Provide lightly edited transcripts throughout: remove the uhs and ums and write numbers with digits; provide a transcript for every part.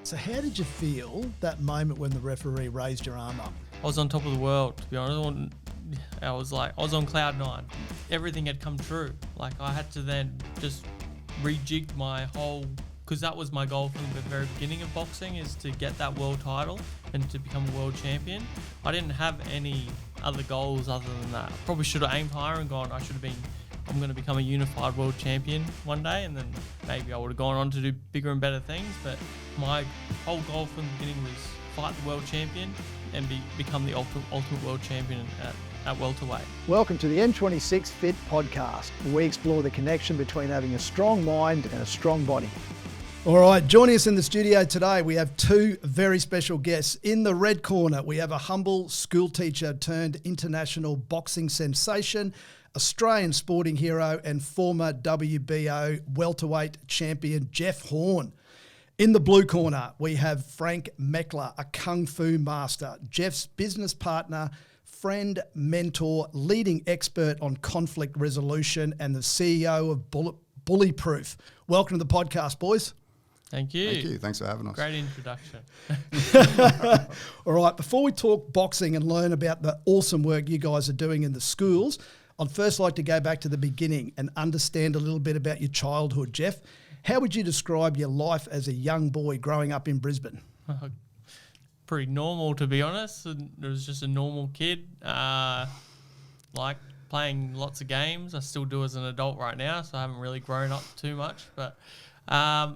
So how did you feel that moment when the referee raised your arm up? I was on top of the world, to be honest. I was on cloud nine. Everything had come true. Like, I had to then just rejig my whole, because that was my goal from the very beginning of boxing, is to get that world title and to become a world champion. I didn't have any other goals other than that. I probably should have aimed higher and gone, I'm going to become a unified world champion one day, and then maybe I would have gone on to do bigger and better things. But my whole goal from the beginning was fight the world champion and become the ultimate world champion at welterweight. Welcome to the M26 FIT Podcast, where we explore the connection between having a strong mind and a strong body. All right, joining us in the studio today, we have two very special guests. In the red corner, we have a humble school teacher turned international boxing sensation, Australian sporting hero and former WBO welterweight champion Jeff Horn. In the blue corner, we have Frank Mechler, a kung fu master, Jeff's business partner, friend, mentor, leading expert on conflict resolution, and the CEO of Bullyproof. Welcome to the podcast, boys. Thank you. Thank you. Thanks for having us. Great introduction. All right, before we talk boxing and learn about the awesome work you guys are doing in the schools, I'd first like to go back to the beginning and understand a little bit about your childhood, Jeff. How would you describe your life as a young boy growing up in Brisbane? Pretty normal, to be honest. It was just a normal kid, like playing lots of games. I still do as an adult right now, so I haven't really grown up too much. But I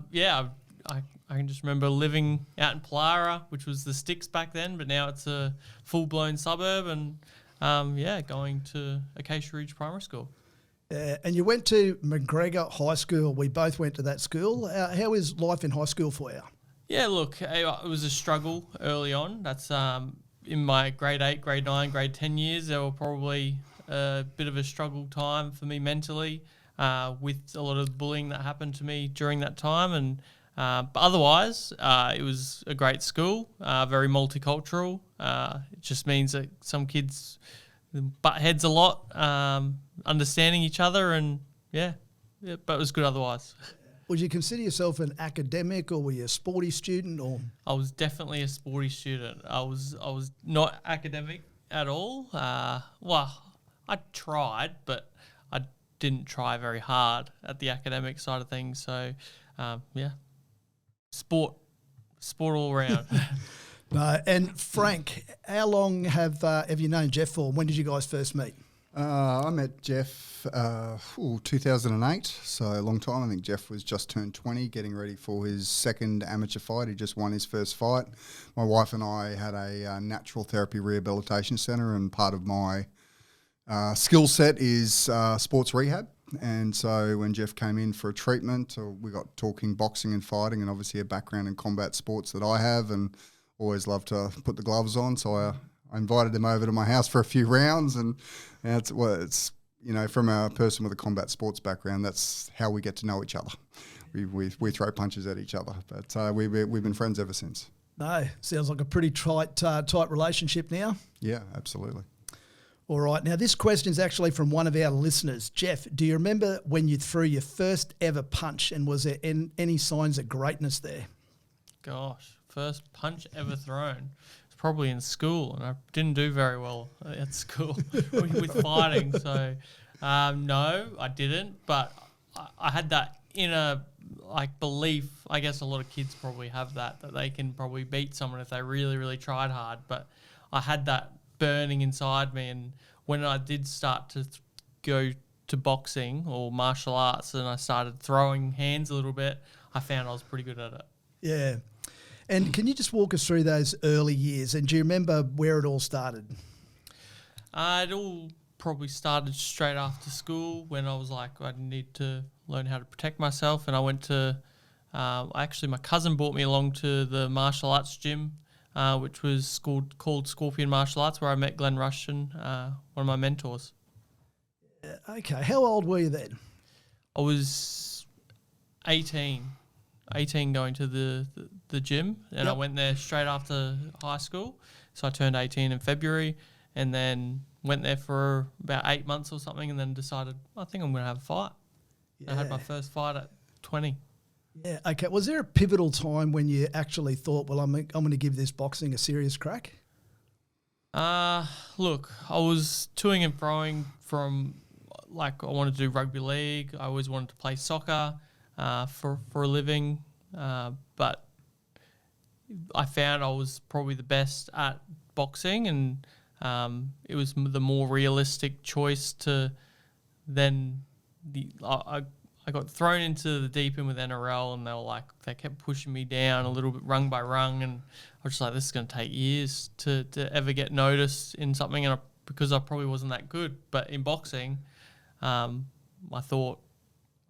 can just remember living out in Palara, which was the sticks back then, but now it's a full-blown suburb, and going to Acacia Ridge Primary School. And you went to McGregor High School. We both went to that school. How is life in high school for you? Yeah, look, it was a struggle early on. That's in my grade 8, grade 9, grade 10 years. There were probably a bit of a struggle time for me mentally with a lot of bullying that happened to me during that time. And but otherwise, it was a great school, very multicultural. It just means that some kids butt heads a lot, understanding each other, and but it was good otherwise. Would you consider yourself an academic, or were you a sporty student? Or I was definitely a sporty student. I was not academic at all. I tried, but I didn't try very hard at the academic side of things. So, sport all around. No. And Frank, how long have you known Jeff for? When did you guys first meet? I met Jeff 2008, so a long time. I think Jeff was just turned 20, getting ready for his second amateur fight. He just won his first fight. My wife and I had a natural therapy rehabilitation centre, and part of my skill set is sports rehab. And so when Jeff came in for a treatment, we got talking boxing and fighting, and obviously a background in combat sports that I have, and always love to put the gloves on. So I invited him over to my house for a few rounds, and it's from a person with a combat sports background, that's how we get to know each other. We throw punches at each other, but we've been friends ever since. No, sounds like a pretty tight relationship now. Yeah, absolutely. All right, now this question is actually from one of our listeners. Jeff, do you remember when you threw your first ever punch, and was there any signs of greatness there? Gosh, first punch ever thrown. Probably in school, and I didn't do very well at school with fighting. So, no, I didn't. But I had that inner belief. I guess a lot of kids probably have that they can probably beat someone if they really, really tried hard. But I had that burning inside me, and when I did start to go to boxing or martial arts, and I started throwing hands a little bit, I found I was pretty good at it. Yeah. And can you just walk us through those early years? And do you remember where it all started? It all probably started straight after school, when I was like, I need to learn how to protect myself. And I went to, my cousin brought me along to the martial arts gym, which was called Scorpion Martial Arts, where I met Glenn Rushton, one of my mentors. Okay. How old were you then? I was 18 going to the gym, and I went there straight after high school. So I turned 18 in February, and then went there for about 8 months or something, and then decided, I think I'm going to have a fight. Yeah. I had my first fight at 20. Yeah. Okay. Was there a pivotal time when you actually thought, well, I'm going to give this boxing a serious crack? Look, I was toing and froing from, like, I wanted to do rugby league. I always wanted to play soccer for a living, but I found I was probably the best at boxing, and it was the more realistic choice to then I got thrown into the deep end with NRL, and they kept pushing me down a little bit rung by rung, and I was just like, this is going to take years to ever get noticed in something, and because I probably wasn't that good. But in boxing, I thought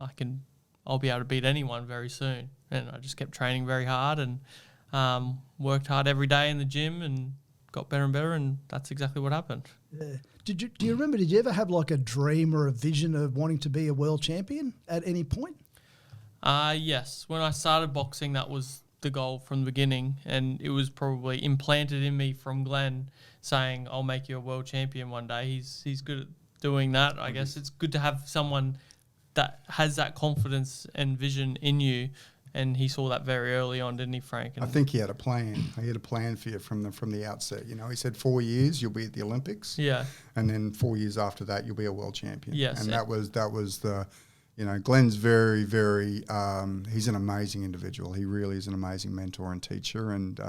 I'll be able to beat anyone very soon, and I just kept training very hard and worked hard every day in the gym and got better and better, and that's exactly what happened. Yeah. Do you remember, did you ever have like a dream or a vision of wanting to be a world champion at any point? Yes. When I started boxing, that was the goal from the beginning, and it was probably implanted in me from Glenn saying, I'll make you a world champion one day. He's good at doing that. I guess it's good to have someone that has that confidence and vision in you. And he saw that very early on, didn't he, Frank? And I think he had a plan. He had a plan for you from the outset. You know, he said 4 years you'll be at the Olympics. Yeah. And then 4 years after that you'll be a world champion. Yes. And that was the, you know, Glenn's very, very. He's an amazing individual. He really is an amazing mentor and teacher. And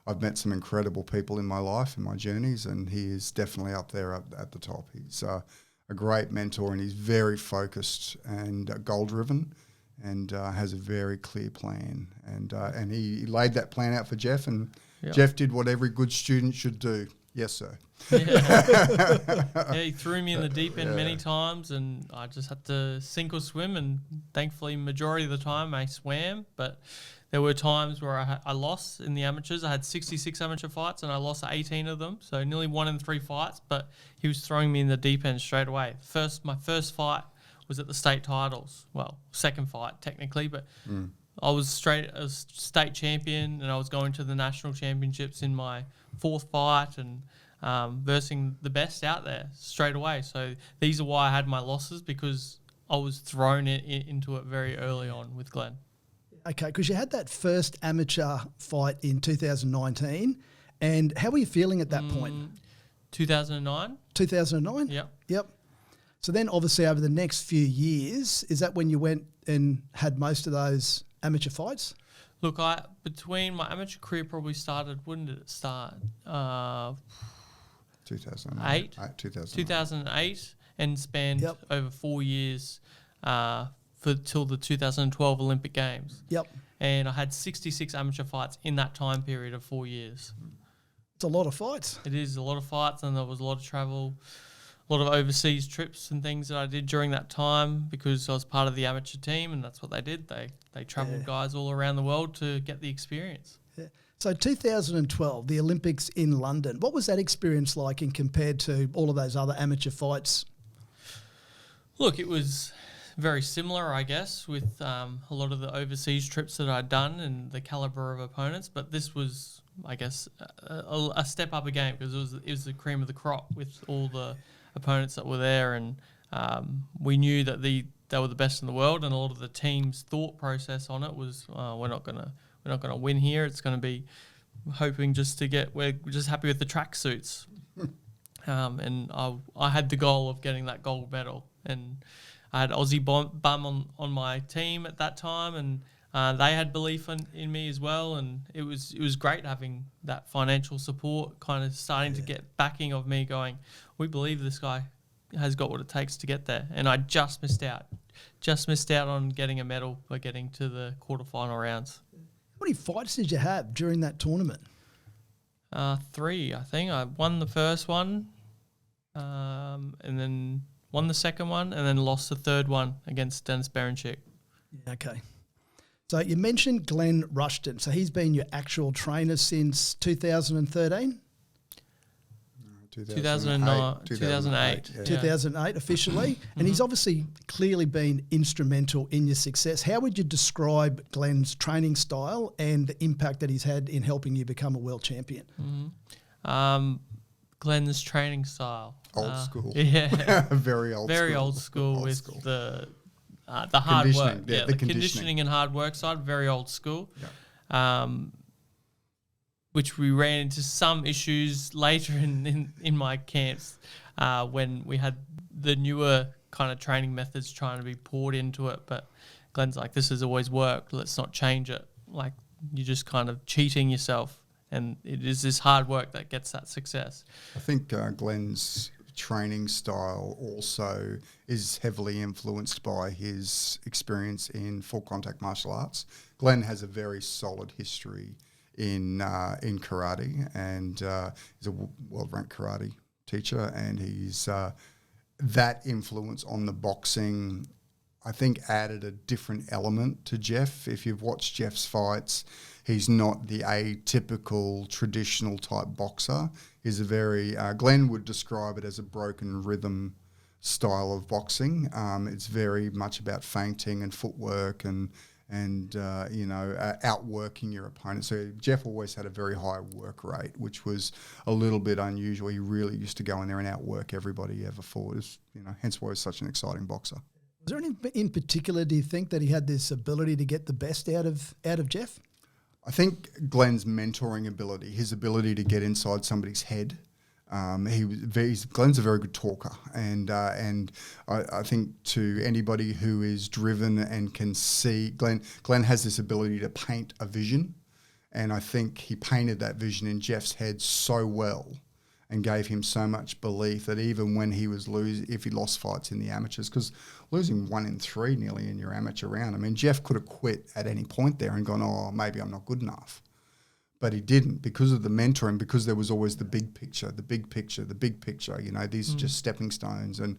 I've met some incredible people in my life, in my journeys, and he is definitely up there at the top. He's a great mentor, and he's very focused and goal driven. And has a very clear plan, and he laid that plan out for Jeff, and Jeff did what every good student should do. Yes, sir. Yeah, he threw me in the deep end many times, and I just had to sink or swim. And thankfully, majority of the time I swam, but there were times where I lost in the amateurs. I had 66 amateur fights, and I lost 18 of them, so nearly 1 in 3 fights. But he was throwing me in the deep end straight away. My first fight was at the state titles. Well, second fight technically, but I was state champion, and I was going to the national championships in my 4th fight, and versing the best out there straight away. So these are why I had my losses, because I was thrown into it very early on with Glenn. Okay, because you had that first amateur fight in 2019, and how were you feeling at that point? 2009. 2009? Yep. So then obviously over the next few years, is that when you went and had most of those amateur fights? Look, between my amateur career probably started, when did it start? 2008. 2008, and spanned over 4 years till the 2012 Olympic Games. Yep. And I had 66 amateur fights in that time period of 4 years. It's a lot of fights. It is a lot of fights, and there was a lot of travel, a lot of overseas trips and things that I did during that time, because I was part of the amateur team, and that's what they did. They travelled guys all around the world to get the experience. Yeah. So 2012, the Olympics in London, what was that experience like in compared to all of those other amateur fights? Look, it was very similar, I guess, with a lot of the overseas trips that I'd done and the calibre of opponents, but this was, I guess, a step up again, because it was the cream of the crop with all the opponents that were there, and we knew that they were the best in the world, and a lot of the team's thought process on it was, we're not gonna win here. It's going to be hoping we're just happy with the track suits. And I had the goal of getting that gold medal, and I had Aussie Bum on my team at that time, and they had belief in me as well, and it was great having that financial support, kind of starting to get backing of me, going, we believe this guy has got what it takes to get there. And I just missed out on getting a medal by getting to the quarterfinal rounds. How many fights did you have during that tournament? 3, I think. I won the first one, and then won the second one, and then lost the third one against Dennis Berenchik. Okay. So you mentioned Glenn Rushton. So he's been your actual trainer since 2013? 2008. 2008 officially. And he's obviously clearly been instrumental in your success. How would you describe Glenn's training style and the impact that he's had in helping you become a world champion? Glenn's training style. Old school. Yeah. Very old school. Very old school with the the hard work. Conditioning, Yeah, the the conditioning and hard work side, very old school. Which we ran into some issues later in my camps when we had the newer kind of training methods trying to be poured into it. But Glenn's like, this has always worked. Let's not change it. Like, you're just kind of cheating yourself. And it is this hard work that gets that success. I think Glenn's training style also is heavily influenced by his experience in full contact martial arts. Glenn has a very solid history in karate, and he's a world-ranked karate teacher, and he's that influence on the boxing, I think, added a different element to Jeff. If you've watched Jeff's fights, he's not the atypical traditional type boxer. He's a very, Glenn would describe it as a broken rhythm style of boxing. It's very much about feinting and footwork and outworking your opponent. So Jeff always had a very high work rate, which was a little bit unusual. He really used to go in there and outwork everybody he ever fought. Hence why he was such an exciting boxer. Was there any in particular, do you think, that he had this ability to get the best out of Jeff? I think Glenn's mentoring ability, his ability to get inside somebody's head. Glenn's a very good talker, and I think to anybody who is driven and can see, Glenn has this ability to paint a vision, and I think he painted that vision in Jeff's head so well and gave him so much belief that even when he was if he lost fights in the amateurs, because losing 1 in 3 nearly in your amateur round, I mean, Jeff could have quit at any point there and gone, oh, maybe I'm not good enough. But he didn't, because of the mentoring, because there was always the big picture. These are just stepping stones, and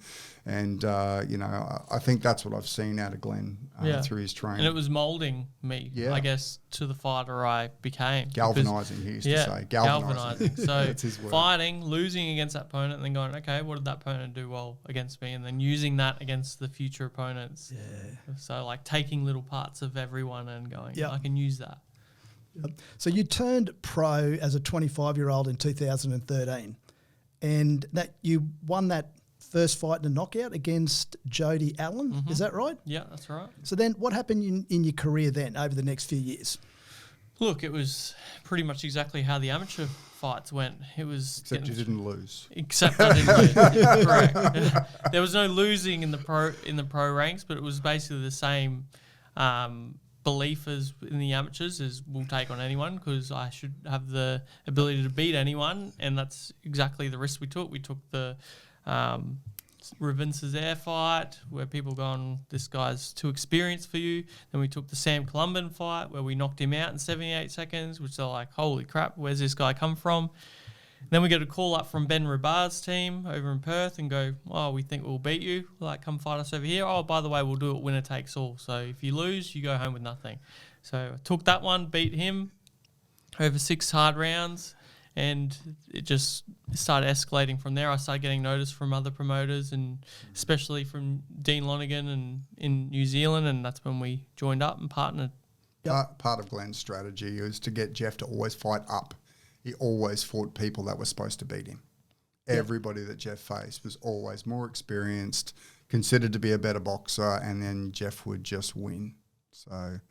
I think that's what I've seen out of Glenn through his training. And it was moulding me, I guess, to the fighter I became. Galvanising, he used to say. Galvanising. So fighting, losing against that opponent, and then going, okay, what did that opponent do well against me? And then using that against the future opponents. Yeah. So like taking little parts of everyone and going, I can use that. So you turned pro as a 25-year-old in 2013, and that you won that first fight in a knockout against Jody Allen. Mm-hmm. Is that right? Yeah, that's right. So then what happened in your career then over the next few years? Look, it was pretty much exactly how the amateur fights went. It was except you didn't lose. Except I didn't lose. Correct. There was no losing in the pro ranks, but it was basically the same belief as in the amateurs is we'll take on anyone because I should have the ability to beat anyone, and that's exactly the risk we took. We took the Ravin Cesare fight where people gone, this guy's too experienced for you. Then we took the Sam Columban fight where we knocked him out in 78 seconds, which they're like, holy crap, where's this guy come from? Then we get a call up from Ben Ribar's team over in Perth and go, oh, we think we'll beat you. Like, come fight us over here. Oh, by the way, we'll do it winner takes all. So if you lose, you go home with nothing. So I took that one, beat him over 6 hard rounds, and it just started escalating from there. I started getting notice from other promoters, and especially from Dean Lonergan and in New Zealand, and that's when we joined up and partnered. Part of Glenn's strategy was to get Jeff to always fight up. He always fought people that were supposed to beat him. Everybody that Jeff faced was always more experienced, considered to be a better boxer, and then Jeff would just win. So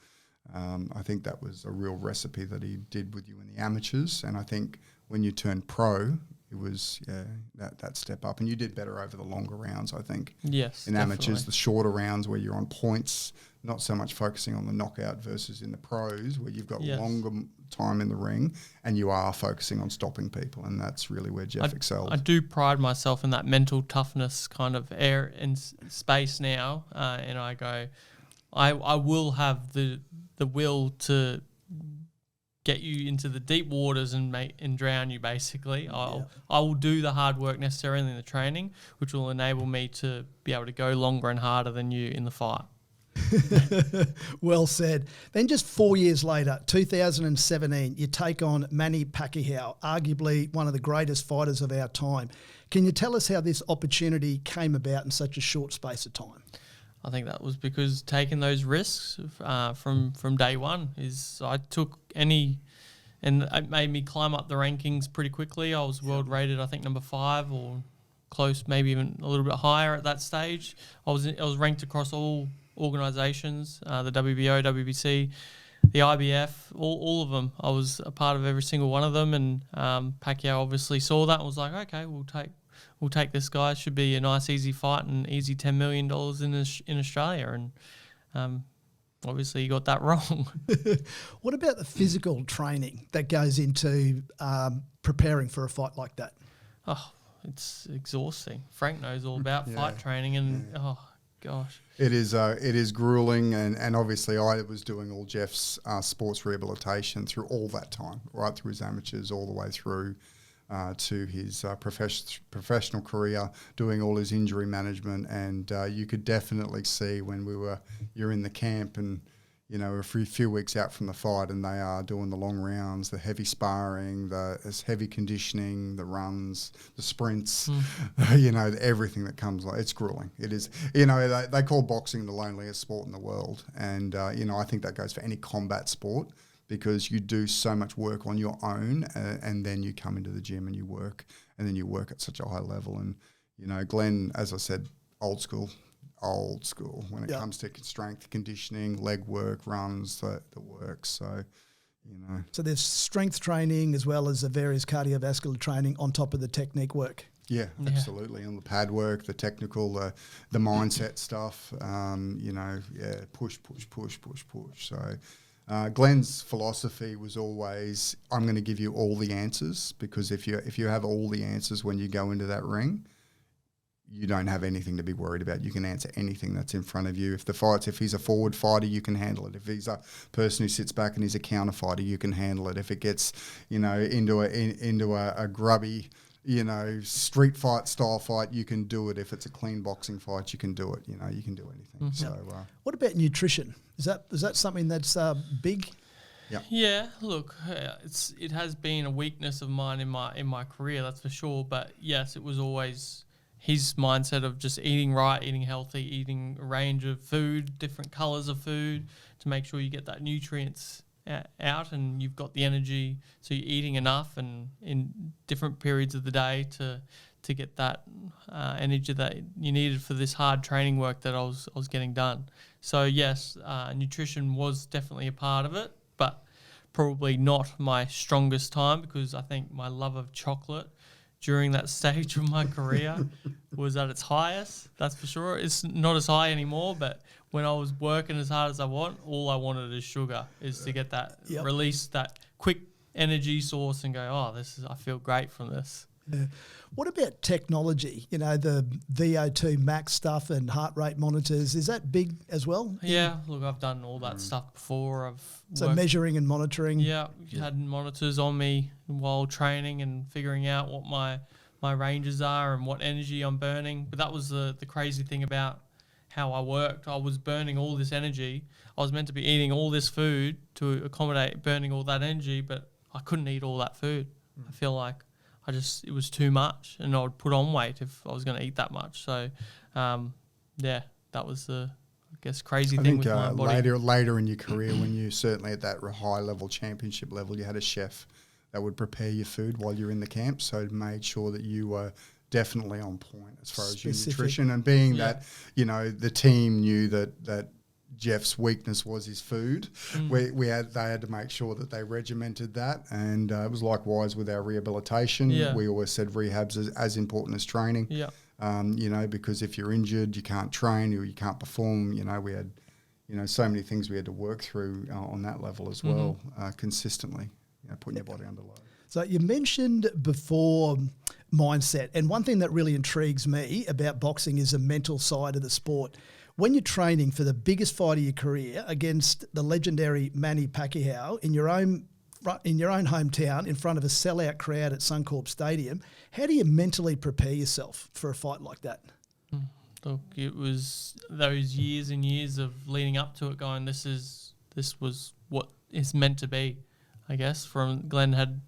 I think that was a real recipe that he did with you in the amateurs, and I think when you turned pro, it was that step up, and you did better over the longer rounds, I think. Yes, in amateurs, the shorter rounds where you're on points, not so much focusing on the knockout versus in the pros where you've got longer time in the ring and you are focusing on stopping people, and that's really where Jeff excelled. I do pride myself in that mental toughness kind of air and space now, and I go, I will have the will to get you into the deep waters and drown you, basically. I will do the hard work necessarily in the training, which will enable me to be able to go longer and harder than you in the fight. Well said. Then just 4 years later, 2017, you take on Manny Pacquiao, arguably one of the greatest fighters of our time. Can you tell us how this opportunity came about in such a short space of time? I think that was because taking those risks from day one is I took any, and it made me climb up the rankings pretty quickly. I was world rated, I think, number 5 or close, maybe even a little bit higher at that stage. I was ranked across all organisations, the WBO, WBC, the IBF, all of them. I was a part of every single one of them, and Pacquiao obviously saw that and was like, okay, we'll take this guy. It should be a nice, easy fight and easy $10 million in Australia. And obviously he got that wrong. What about the physical training that goes into preparing for a fight like that? Oh, it's exhausting. Frank knows all about fight training, and oh gosh, it is grueling, and obviously I was doing all Jeff's sports rehabilitation through all that time, right through his amateurs, all the way through to his professional career, doing all his injury management, and you could definitely see when you're in the camp and a few weeks out from the fight, and they are doing the long rounds, the heavy sparring, the heavy conditioning, the runs, the sprints, everything that comes. It's grueling. It is. They call boxing the loneliest sport in the world, and I think that goes for any combat sport, because you do so much work on your own, and then you come into the gym and you work, and then you work at such a high level. And Glenn, as I said, old school when it comes to strength, conditioning, leg work, runs, the work. So, So there's strength training as well as the various cardiovascular training on top of the technique work. Yeah, absolutely. And the pad work, the technical, the mindset stuff, push. So Glenn's philosophy was always, I'm going to give you all the answers, because if you have all the answers when you go into that ring, you don't have anything to be worried about. You can answer anything that's in front of you. If he's a forward fighter, you can handle it. If he's a person who sits back and he's a counter fighter, you can handle it. If it gets, into a grubby, street fight style fight, you can do it. If it's a clean boxing fight, you can do it. You can do anything. Mm-hmm. So, what about nutrition? Is that something that's big? Yeah. Look, it has been a weakness of mine in my career, that's for sure. But yes, it was always his mindset of just eating right, eating healthy, eating a range of food, different colours of food, to make sure you get that nutrients out and you've got the energy, so you're eating enough and in different periods of the day to get that energy that you needed for this hard training work that I was getting done. So yes, nutrition was definitely a part of it, but probably not my strongest time, because I think my love of chocolate during that stage of my career was at its highest, that's for sure. It's not as high anymore, but when I was working as hard as all I wanted is sugar, is to get that release, that quick energy source, and go, I feel great from this. Yeah. What about technology? The VO2 max stuff and heart rate monitors, is that big as well? Yeah, look, I've done all that stuff before. So measuring and monitoring? Yeah, had monitors on me while training and figuring out what my ranges are and what energy I'm burning. But that was the crazy thing about how I worked. I was burning all this energy. I was meant to be eating all this food to accommodate burning all that energy, but I couldn't eat all that food. I feel like it was too much, and I would put on weight if I was going to eat that much. So, that was the, crazy thing with my body. Later in your career, when you certainly at that high level, championship level, you had a chef that would prepare your food while you're in the camp, so it made sure that you were definitely on point as far as your nutrition, and being that, the team knew that Jeff's weakness was his food. They had to make sure that they regimented that, and it was likewise with our rehabilitation. We always said rehab's as important as training. Because if you're injured, you can't train or you can't perform. We had so many things we had to work through on that level as well, consistently, putting your body under load. So you mentioned before mindset, and one thing that really intrigues me about boxing is the mental side of the sport. When you're training for the biggest fight of your career against the legendary Manny Pacquiao in your own hometown in front of a sellout crowd at Suncorp Stadium, how do you mentally prepare yourself for a fight like that? Look, it was those years and years of leading up to it, going, this was what it's meant to be, I guess. Glenn had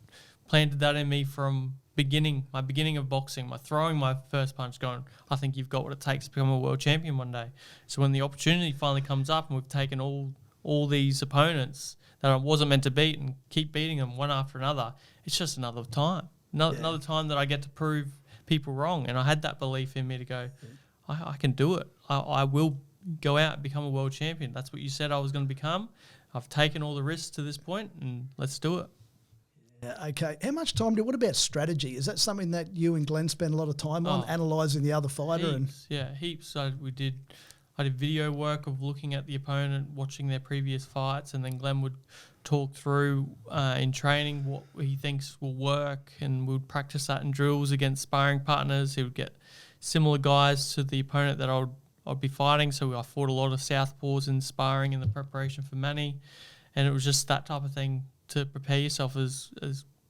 planted that in me from my beginning of boxing, my throwing my first punch, going, I think you've got what it takes to become a world champion one day. So when the opportunity finally comes up and we've taken all these opponents that I wasn't meant to beat and keep beating them one after another, it's just another time. Another time that I get to prove people wrong. And I had that belief in me to go, I can do it. I will go out and become a world champion. That's what you said I was going to become. I've taken all the risks to this point, and let's do it. Yeah, okay. How much time what about strategy? Is that something that you and Glenn spend a lot of time on, analysing the other fighter? Heaps. So I did video work of looking at the opponent, watching their previous fights, and then Glenn would talk through in training what he thinks will work, and we would practice that in drills against sparring partners. He would get similar guys to the opponent that I'd be fighting. So I fought a lot of southpaws in sparring in the preparation for Manny, and it was just that type of thing to prepare yourself as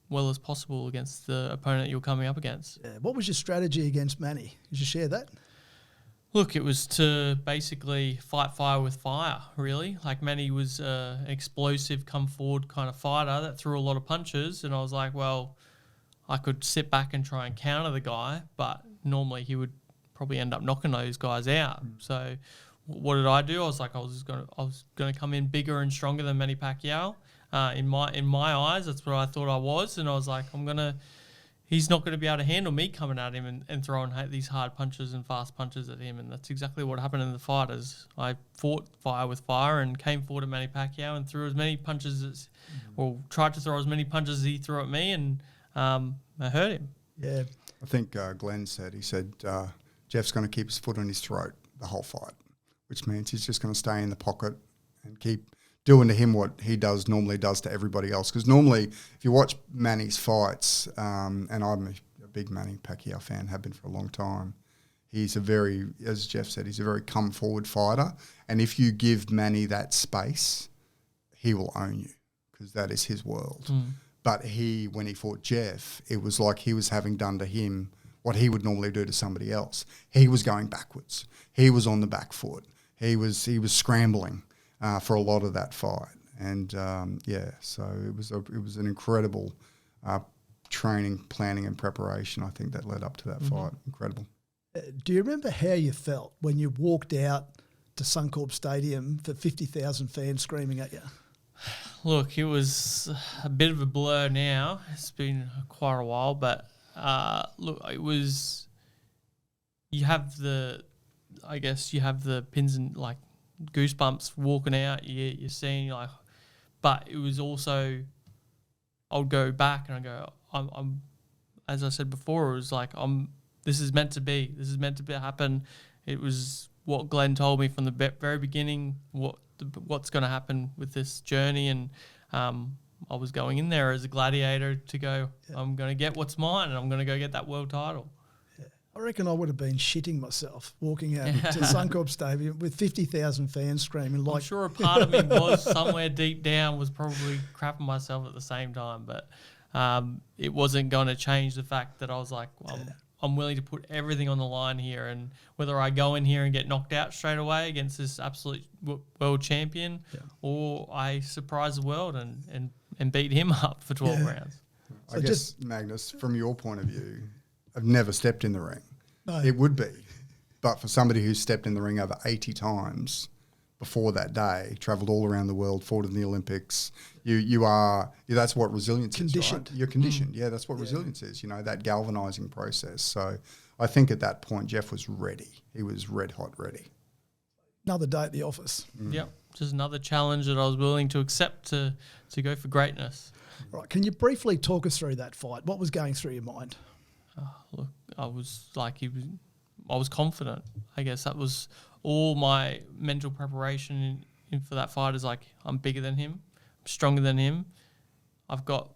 well as possible against the opponent you're coming up against. Yeah. What was your strategy against Manny? Did you share that? Look, it was to basically fight fire with fire, really. Like, Manny was an explosive, come forward kind of fighter that threw a lot of punches, and I was like, well, I could sit back and try and counter the guy, but normally he would probably end up knocking those guys out. So what did I do? I was like, I was going to come in bigger and stronger than Manny Pacquiao. In my eyes, that's what I thought I was, and I was like, he's not going to be able to handle me coming at him and throwing these hard punches and fast punches at him. And that's exactly what happened in the fight. I fought fire with fire and came forward at Manny Pacquiao and threw as many punches or tried to throw as many punches as he threw at me, and I hurt him. Yeah. I think Glenn said, Jeff's going to keep his foot on his throat the whole fight, which means he's just going to stay in the pocket and keep doing to him what he normally does to everybody else. Because normally, if you watch Manny's fights, and I'm a big Manny Pacquiao fan, have been for a long time, he's as Jeff said, he's a very come-forward fighter. And if you give Manny that space, he will own you, because that is his world. But when he fought Jeff, it was like he was having done to him what he would normally do to somebody else. He was going backwards. He was on the back foot. He was scrambling for a lot of that fight, and so it was an incredible training, planning, and preparation. I think that led up to that fight. Incredible. Do you remember how you felt when you walked out to Suncorp Stadium for 50,000 fans screaming at you? Look, it was a bit of a blur now. It's been quite a while, but look, it was. You have the pins and like goosebumps walking out. You're seeing but it was also. I'll go back and I go. I'm as I said before. It was like This is meant to be. This is meant to happen. It was what Glenn told me from the very beginning. What's going to happen with this journey, and I was going in there as a gladiator to go. Yeah. I'm going to get what's mine, and I'm going to go get that world title. Yeah. I reckon I would have been shitting myself walking out to Suncorp Stadium with 50,000 fans screaming. I'm sure a part of me was somewhere deep down was probably crapping myself at the same time, but it wasn't going to change the fact that I was like, well, I'm willing to put everything on the line here, and whether I go in here and get knocked out straight away against this absolute world champion, or I surprise the world and beat him up for 12 rounds. I guess, Magnus, from your point of view, I've never stepped in the ring. No. It would be. But for somebody who's stepped in the ring over 80 times before that day, travelled all around the world, fought in the Olympics, that's what resilience is, right? You're conditioned. Yeah, that's what resilience is, that galvanising process. So I think at that point, Jeff was ready. He was red hot ready. Another day at the office. Yep, just another challenge that I was willing to accept to go for greatness. Right, can you briefly talk us through that fight? What was going through your mind? Look, I was confident. I guess that was all my mental preparation in for that fight. Is like, I'm bigger than him, I'm stronger than him, I've got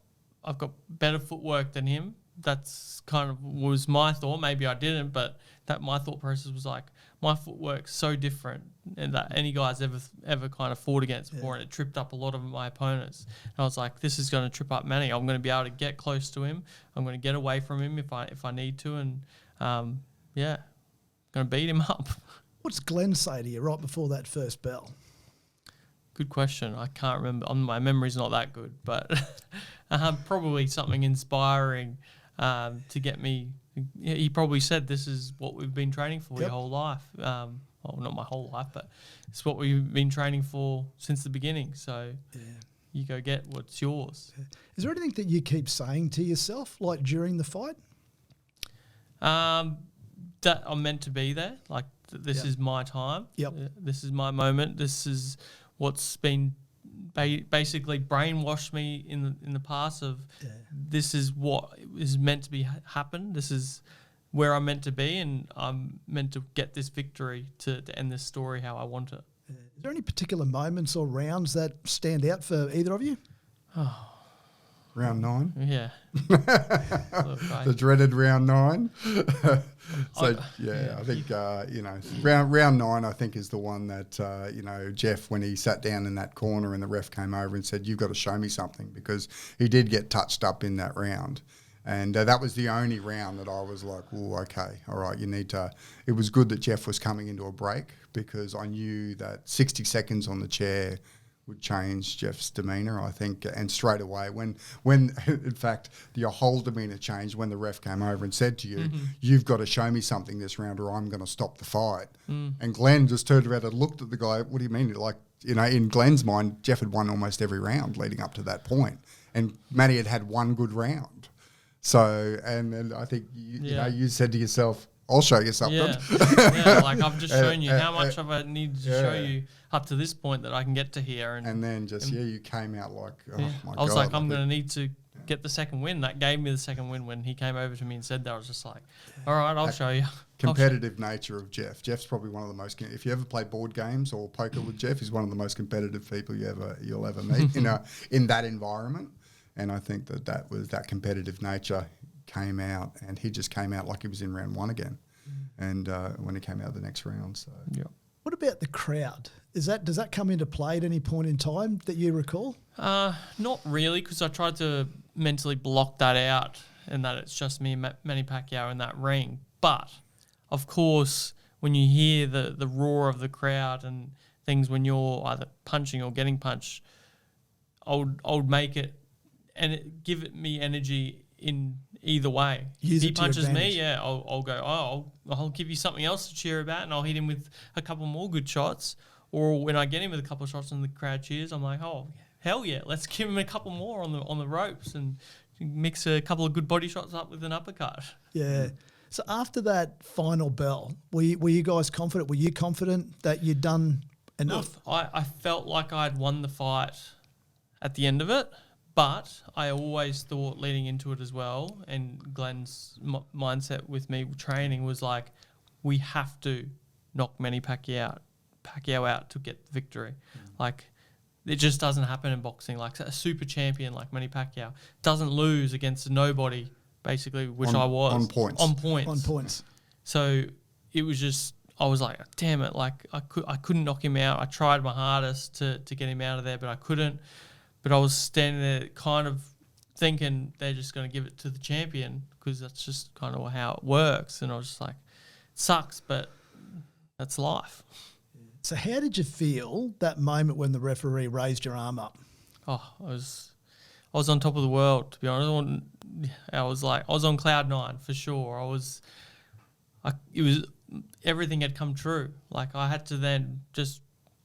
better footwork than him. That's kind of was my thought. Maybe I didn't, but that my thought process was like, my footwork's so different and that any guy's ever kind of fought against before, and it tripped up a lot of my opponents. And I was like, this is going to trip up Manny. I'm going to be able to get close to him. I'm going to get away from him if I need to, and going to beat him up. What's Glenn say to you right before that first bell? Good question. I can't remember. My memory's not that good, but probably something inspiring to get me. He probably said, this is what we've been training for your whole life. Well, not my whole life, but it's what we've been training for since the beginning. So you go get what's yours. Yeah. Is there anything that you keep saying to yourself, like during the fight? That I'm meant to be there. Like, this is my time. Yep. This is my moment. This is what's been basically brainwashed me in the past of this is what is meant to be happen. This is where I'm meant to be, and I'm meant to get this victory to end this story how I want it. Is there any particular moments or rounds that stand out for either of you? Round 9. Yeah. The dreaded round 9. I think, round 9, I think, is the one that, Jeff, when he sat down in that corner and the ref came over and said, you've got to show me something, because he did get touched up in that round. And that was the only round that I was like, oh, okay, all right, you need to. It was good that Jeff was coming into a break, because I knew that 60 seconds on the chair would change Jeff's demeanour, I think, and straight away when in fact your whole demeanour changed when the ref came over and said to you, you've got to show me something this round or I'm going to stop the fight. And Glenn just turned around and looked at the guy, what do you mean? Like, in Glenn's mind, Jeff had won almost every round leading up to that point, and Manny had one good round. So, and I think, you said to yourself, I'll show you something. Yeah, like I've just shown you how much of I need to show you up to this point that I can get to here. And then just, you came out like, oh my God. I was like, I'm going to need to get the second win. That gave me the second win when he came over to me and said that. I was just like, all right, I'll show you. Competitive nature of Jeff. Jeff's probably one of the most, if you ever play board games or poker with Jeff, he's one of the most competitive people you'll ever meet in that environment. And I think that competitive nature came out, and he just came out like he was in round 1 again. And when he came out the next round, so What about the crowd? Does that come into play at any point in time that you recall? Not really, because I tried to mentally block that out, and that it's just me and Manny Pacquiao in that ring. But of course, when you hear the roar of the crowd and things, when you're either punching or getting punched, I'll make it and give it me energy in either way. If he punches me, I'll go, I'll give you something else to cheer about, and I'll hit him with a couple more good shots. Or when I get him with a couple of shots and the crowd cheers, I'm like, oh, hell yeah, let's give him a couple more on the ropes and mix a couple of good body shots up with an uppercut. Yeah. So after that final bell, were you guys confident? Were you confident that you'd done enough? Look, I felt like I'd won the fight at the end of it. But I always thought leading into it as well, and Glenn's mindset with me training was like, we have to knock Manny Pacquiao out to get the victory. Like, it just doesn't happen in boxing. Like, a super champion like Manny Pacquiao doesn't lose against a nobody, basically, which I was. On points. So it was just, I was like, damn it, like I couldn't knock him out. I tried my hardest to get him out of there, but I couldn't. But I was standing there kind of thinking they're just going to give it to the champion, because that's just kind of how it works. And I was just like, it sucks, but that's life. So how did you feel that moment when the referee raised your arm up? Oh, I was on top of the world, to be honest. I was on cloud 9 for sure. It was everything had come true. Like, I had to then just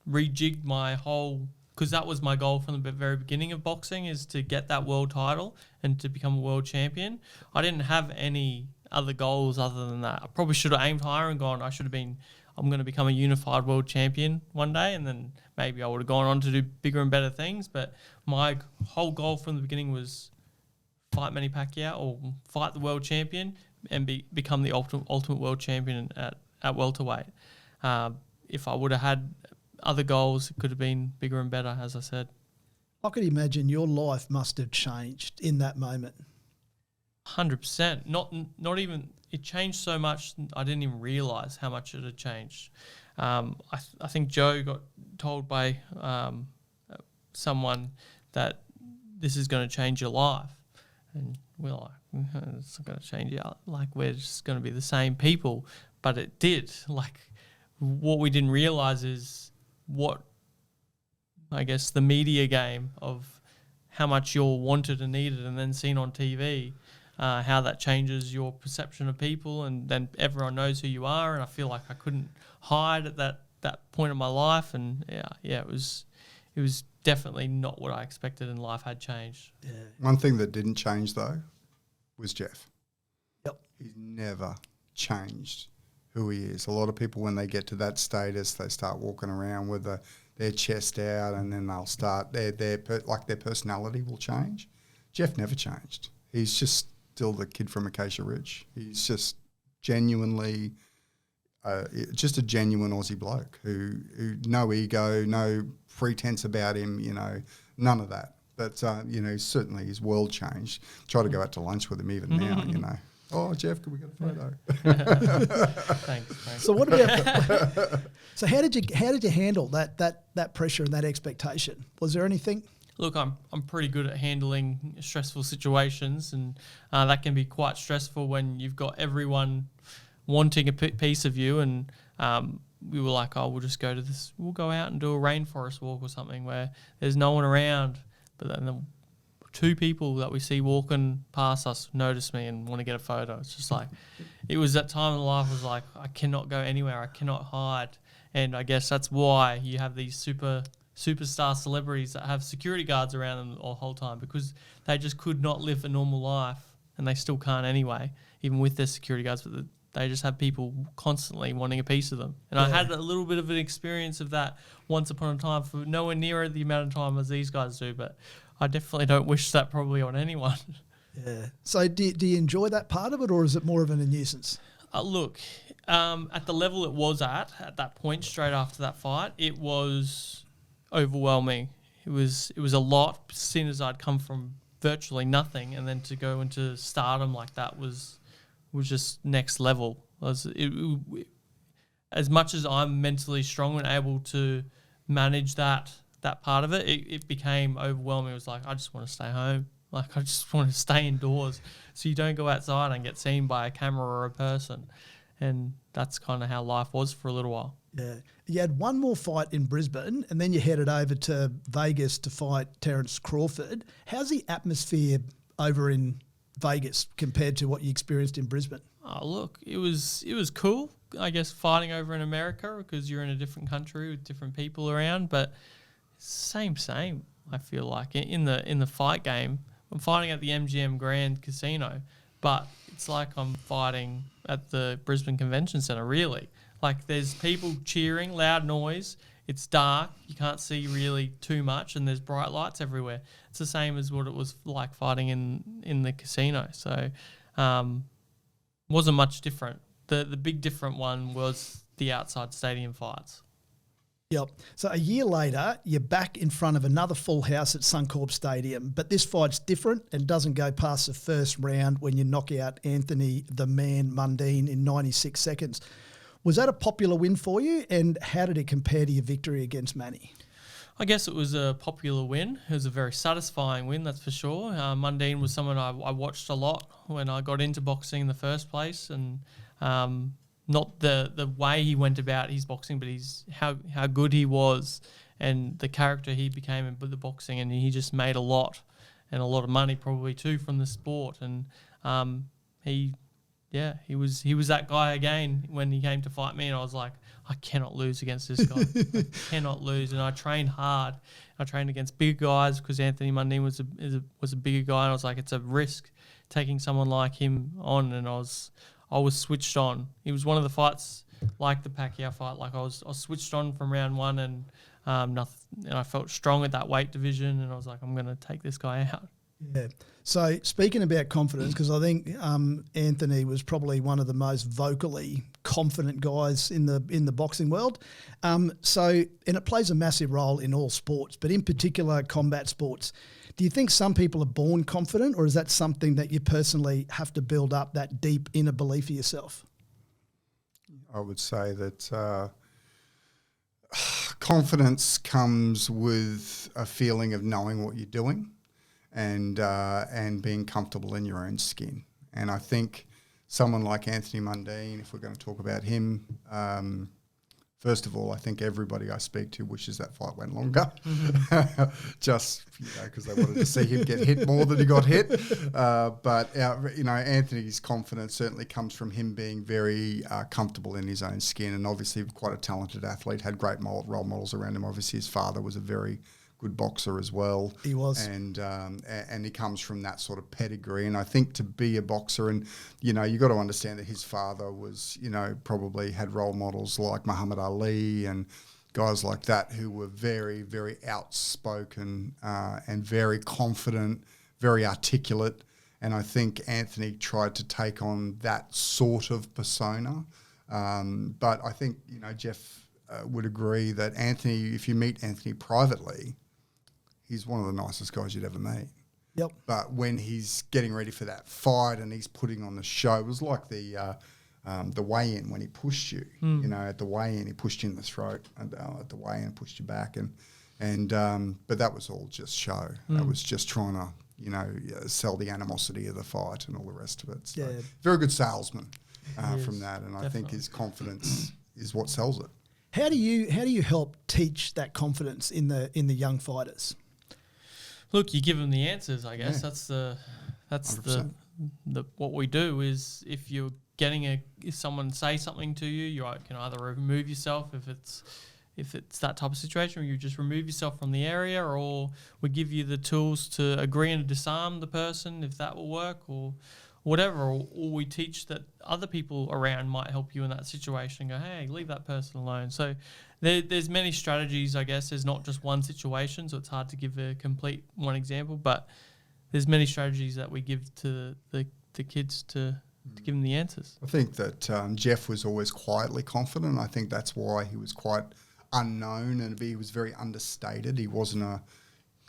rejig my whole. Because that was my goal from the very beginning of boxing, is to get that world title and to become a world champion. I didn't have any other goals other than that. I probably should have aimed higher and gone, I'm going to become a unified world champion one day, and then maybe I would have gone on to do bigger and better things. But my whole goal from the beginning was fight Manny Pacquiao or fight the world champion and become the ultimate world champion at welterweight. If I would have had other goals, it could have been bigger and better, as I said. I could imagine your life must have changed in that moment. 100%. Not even, it changed so much I didn't even realise how much it had changed. I think Joe got told by someone that this is going to change your life. And we're like, it's not going to change your life. Like, we're just going to be the same people. But it did. Like, what we didn't realise is what, I guess, the media game of how much you're wanted and needed and then seen on TV, how that changes your perception of people, and then everyone knows who you are. And I feel like I couldn't hide at that point in my life. And it was definitely not what I expected, and life had changed. Yeah. One thing that didn't change though was Jeff. Yep. He's never changed who he is. A lot of people, when they get to that status, they start walking around with their chest out, and then they'll start their personality will change. Jeff never changed. He's just still the kid from Acacia Ridge. He's just genuinely just a genuine Aussie bloke who no ego, no pretense about him, none of that. But, certainly his world changed. Try to go out to lunch with him even now, Oh, Jeff, can we get a photo? Thanks. So what about? So how did you handle that pressure and that expectation? Was there anything? Look, I'm pretty good at handling stressful situations, and that can be quite stressful when you've got everyone wanting a piece of you. And we were like, we'll just go to this. We'll go out and do a rainforest walk or something where there's no one around, but then the two people that we see walking past us notice me and want to get a photo. It's just like, it was that time in life was like, I cannot go anywhere. I cannot hide. And I guess that's why you have these superstar celebrities that have security guards around them the whole time, because they just could not live a normal life, and they still can't anyway, even with their security guards. But they just have people constantly wanting a piece of them. And I had a little bit of an experience of that once upon a time, for nowhere near the amount of time as these guys do, but I definitely don't wish that probably on anyone. Yeah. So do you enjoy that part of it, or is it more of a nuisance? Look, at the level it was at that point, straight after that fight, it was overwhelming. It was a lot, seeing as I'd come from virtually nothing, and then to go into stardom like that was just next level. As much as I'm mentally strong and able to manage that part of it, it became overwhelming. It was like, I just want to stay home. Like, I just want to stay indoors so you don't go outside and get seen by a camera or a person. And that's kind of how life was for a little while. Yeah. You had one more fight in Brisbane, and then you headed over to Vegas to fight Terence Crawford. How's the atmosphere over in Vegas compared to what you experienced in Brisbane? Oh, look, it was cool, I guess, fighting over in America, because you're in a different country with different people around, but same, I feel like. In the fight game, I'm fighting at the MGM Grand Casino, but it's like I'm fighting at the Brisbane Convention Centre, really. Like, there's people cheering, loud noise, it's dark, you can't see really too much, and there's bright lights everywhere. It's the same as what it was like fighting in the casino. So wasn't much different. The big different one was the outside stadium fights. Yep. So a year later, you're back in front of another full house at Suncorp Stadium, but this fight's different and doesn't go past the first round when you knock out Anthony the Man Mundine in 96 seconds. Was that a popular win for you, and how did it compare to your victory against Manny? I guess it was a popular win. It was a very satisfying win, that's for sure. Mundine was someone I watched a lot when I got into boxing in the first place, and not the way he went about his boxing, but how good he was and the character he became in the boxing, and he just made a lot of money probably too from the sport. And he was that guy again when he came to fight me, and I was like, I cannot lose against this guy. I cannot lose. And I trained hard. I trained against bigger guys because Anthony Mundine was a bigger guy, and I was like, it's a risk taking someone like him on, and I was switched on. It was one of the fights like the Pacquiao fight. Like I was switched on from round one, and nothing. And I felt strong at that weight division, and I was like, I'm going to take this guy out. Yeah. So speaking about confidence, because I think Anthony was probably one of the most vocally confident guys in the boxing world. And it plays a massive role in all sports, but in particular combat sports. Do you think some people are born confident, or is that something that you personally have to build up, that deep inner belief of yourself? I would say that confidence comes with a feeling of knowing what you're doing and being comfortable in your own skin. And I think someone like Anthony Mundine, if we're going to talk about him, first of all, I think everybody I speak to wishes that fight went longer, just because they wanted to see him get hit more than he got hit. But Anthony's confidence certainly comes from him being very comfortable in his own skin, and obviously quite a talented athlete, had great role models around him. Obviously his father was a very good boxer as well. He was. And he comes from that sort of pedigree. And I think to be a boxer, and, you know, you got to understand that his father was, you know, probably had role models like Muhammad Ali and guys like that who were very, very outspoken and very confident, very articulate. And I think Anthony tried to take on that sort of persona. But I think, you know, Jeff would agree that Anthony, if you meet Anthony privately, he's one of the nicest guys you'd ever meet. Yep. But when he's getting ready for that fight and he's putting on the show, it was like the weigh-in when he pushed you. You know, at the weigh-in, he pushed you in the throat, and at the weigh-in, pushed you back, but that was all just show. That was just trying to, you know, sell the animosity of the fight and all the rest of it. So very good salesman from that, and definitely. I think his confidence is what sells it. How do you help teach that confidence in the young fighters? Look, you give them the answers. I guess that's 100%. the what we do is if you're getting if someone say something to you, you can either remove yourself if it's that type of situation, or you just remove yourself from the area, or we give you the tools to agree and disarm the person if that will work, or whatever, or we teach that other people around might help you in that situation and go, hey, leave that person alone. So there's many strategies, I guess. There's not just one situation, so it's hard to give a complete one example, but there's many strategies that we give to the kids to give them the answers. I think that Jeff was always quietly confident. I think that's why he was quite unknown, and he was very understated. He wasn't a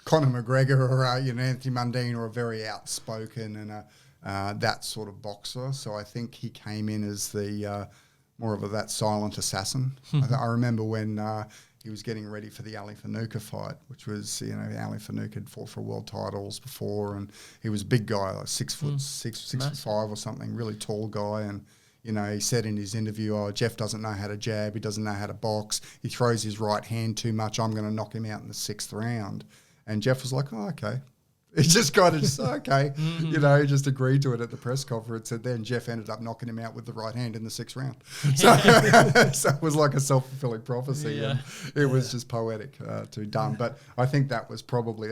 Conor McGregor or Anthony Mundine, or a very outspoken and that sort of boxer. So I think he came in as the more of that silent assassin. I remember when he was getting ready for the Ali Fanuka fight, which was, Ali Fanuka had fought for world titles before, and he was a big guy, like 6 foot 5 or something, really tall guy. And, he said in his interview, Jeff doesn't know how to jab, he doesn't know how to box, he throws his right hand too much, I'm going to knock him out in the 6th round. And Jeff was like, oh, okay. He just kind of just, okay, he just agreed to it at the press conference. And then Jeff ended up knocking him out with the right hand in the 6th round. So it was like a self-fulfilling prophecy. Yeah. And it was just poetic to done. But I think that's probably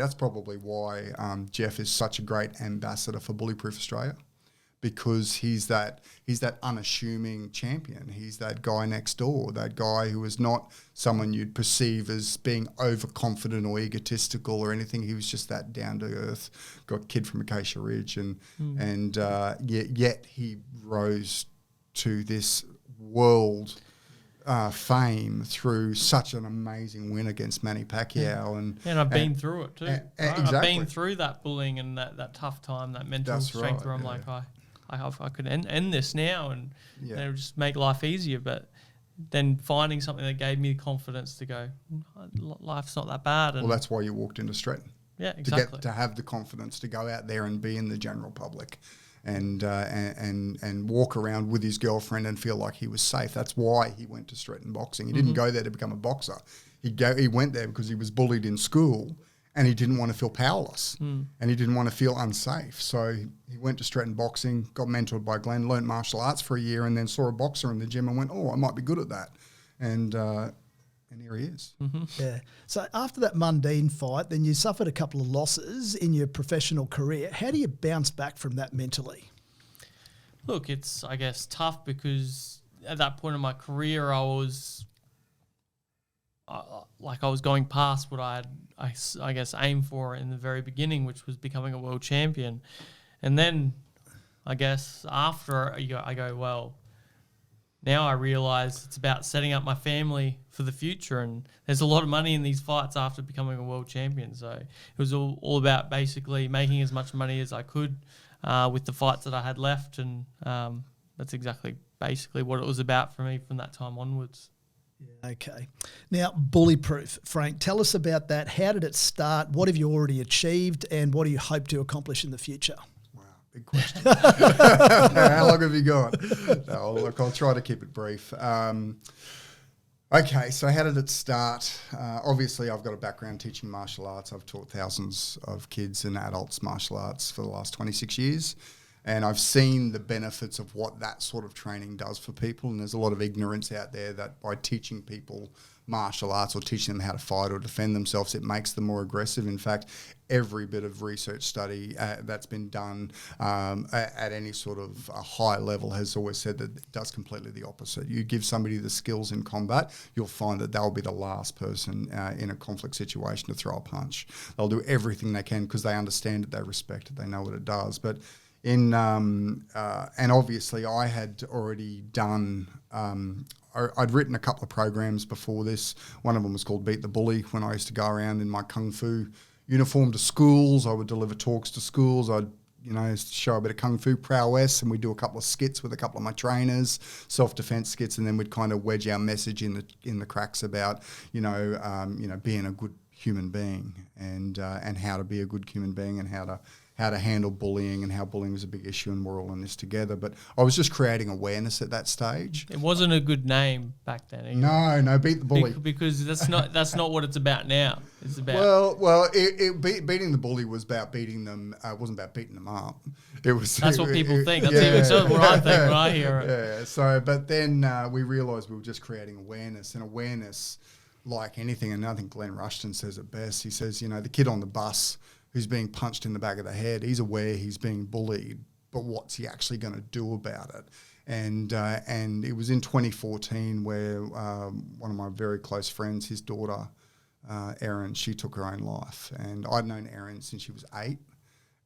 why Jeff is such a great ambassador for Bullyproof Australia, because he's that unassuming champion. He's that guy next door, that guy who is not someone you'd perceive as being overconfident or egotistical or anything. He was just that down-to-earth kid from Acacia Ridge, and yet he rose to this world fame through such an amazing win against Manny Pacquiao. And I've been through it too. Exactly. I've been through that bullying and that tough time, that mental strength where I'm like, I could end this now and it would just make life easier. But then finding something that gave me the confidence to go, life's not that bad. And that's why you walked into Stretton. Yeah, exactly. To have the confidence to go out there and be in the general public and walk around with his girlfriend and feel like he was safe. That's why he went to Stretton Boxing. He didn't go there to become a boxer. He went there because he was bullied in school, and he didn't want to feel powerless, and he didn't want to feel unsafe. So he went to Stretton Boxing, got mentored by Glenn, learned martial arts for a year, and then saw a boxer in the gym and went, oh, I might be good at that. And here he is. Yeah. So after that Mundine fight, then you suffered a couple of losses in your professional career. How do you bounce back from that mentally? Look, it's, I guess, tough because at that point in my career, I was going past what I guess, aimed for in the very beginning, which was becoming a world champion. And then, I guess, after I go, well, now I realise it's about setting up my family for the future, and there's a lot of money in these fights after becoming a world champion. So it was all about basically making as much money as I could with the fights that I had left, and that's basically what it was about for me from that time onwards. Okay. Now, Bullyproof, Frank, tell us about that. How did it start? What have you already achieved, and what do you hope to accomplish in the future? Wow, big question. How long have you got? No, look, I'll try to keep it brief. Okay, so how did it start? Obviously, I've got a background teaching martial arts. I've taught thousands of kids and adults martial arts for the last 26 years. And I've seen the benefits of what that sort of training does for people. And there's a lot of ignorance out there that by teaching people martial arts or teaching them how to fight or defend themselves, it makes them more aggressive. In fact, every bit of research study that's been done at any sort of a high level has always said that it does completely the opposite. You give somebody the skills in combat, you'll find that they'll be the last person in a conflict situation to throw a punch. They'll do everything they can because they understand it, they respect it, they know what it does. But and obviously I had already done, I'd written a couple of programs before this. One of them was called Beat the Bully. When I used to go around in my Kung Fu uniform to schools, I would deliver talks to schools. I'd, show a bit of Kung Fu prowess, and we'd do a couple of skits with a couple of my trainers, self-defense skits, and then we'd kind of wedge our message in the cracks about, being a good human being and how to be a good human being and how to handle bullying and how bullying is a big issue, and we're all in this together. But I was just creating awareness at that stage. It wasn't a good name back then either. No, Beat the Bully. Because that's not what it's about now. It's about beating the bully was about beating them. It wasn't about beating them up. That's what people think. That's even what I think when I hear it. Yeah. So, but then we realised we were just creating awareness, and awareness, like anything, and I think Glenn Rushton says it best. He says, the kid on the bus who's being punched in the back of the head, he's aware he's being bullied, but what's he actually going to do about it? And it was in 2014 where one of my very close friends, his daughter, Erin, she took her own life. And I'd known Erin since she was 8.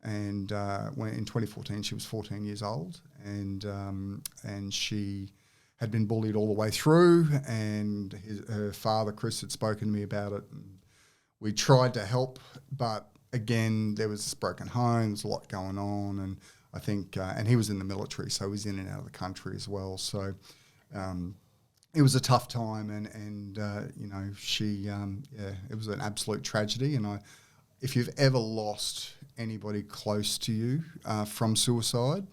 And when in 2014, she was 14 years old. And she had been bullied all the way through. And her father, Chris, had spoken to me about it. And we tried to help, but again, there was this broken home, there's a lot going on, and I think, and he was in the military, so he was in and out of the country as well. So it was a tough time, and she, it was an absolute tragedy. And if you've ever lost anybody close to you from suicide,